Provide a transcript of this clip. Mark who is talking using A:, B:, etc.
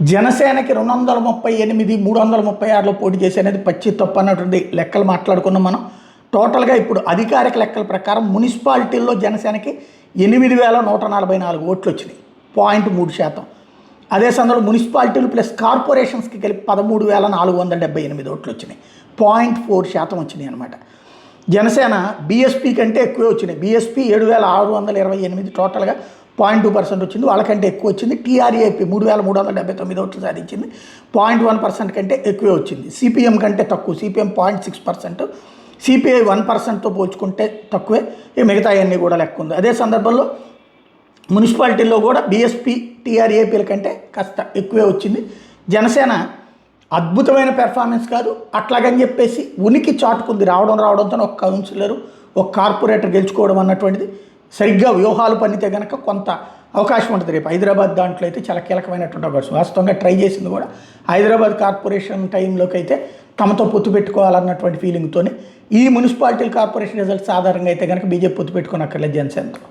A: జనసేనకి 238 336లో పోటీ చేసి అనేది పచ్చి తప్పు అన్నటువంటి లెక్కలు మాట్లాడుకున్నాం మనం. టోటల్గా ఇప్పుడు అధికారిక లెక్కల ప్రకారం మున్సిపాలిటీల్లో జనసేనకి 8144 ఓట్లు వచ్చినాయి, 0.3%. అదే సందర్భంలో మున్సిపాలిటీలు ప్లస్ కార్పొరేషన్స్కి కలిపి 13,478 ఓట్లు వచ్చినాయి, 0.4% వచ్చినాయి అనమాట. జనసేన బీఎస్పీ కంటే ఎక్కువే వచ్చినాయి. బీఎస్పీ 7,628 టోటల్గా 0.2% వచ్చింది, వాళ్ళకంటే ఎక్కువ వచ్చింది. టీఆర్ఏపీ 3,379 ఓట్లు సాధించింది, 0.1% కంటే ఎక్కువే వచ్చింది. సిపిఎం కంటే తక్కువ, సిపిఎం 0.6%, సిపిఐ 1%తో పోల్చుకుంటే తక్కువే. మిగతా అన్నీ కూడా లెక్క ఉంది. అదే సందర్భంలో మున్సిపాలిటీల్లో కూడా బీఎస్పీ టీఆర్ఏపీల కంటే కాస్త ఎక్కువే వచ్చింది. జనసేన అద్భుతమైన పెర్ఫార్మెన్స్ కాదు, అట్లాగని చెప్పేసి ఉనికి చాటుకుంది. రావడంతో ఒక కౌన్సిలరు ఒక కార్పొరేటర్ గెలుచుకోవడం అన్నటువంటిది సరిగ్గా వ్యూహాలు పన్నితే కనుక కొంత అవకాశం ఉంటుంది. రేపు హైదరాబాద్ దాంట్లో అయితే చాలా కీలకమైనటువంటి అవకాశం. వాస్తవంగా ట్రై చేసింది కూడా హైదరాబాద్ కార్పొరేషన్ టైంలోకి అయితే తమతో పొత్తు పెట్టుకోవాలన్నటువంటి ఫీలింగ్తోనే. ఈ మున్సిపాలిటీ కార్పొరేషన్ రిజల్ట్స్ ఆధారంగా అయితే కనుక బీజేపీ పొత్తు పెట్టుకోనక్కర్లేదు జనసేనతో.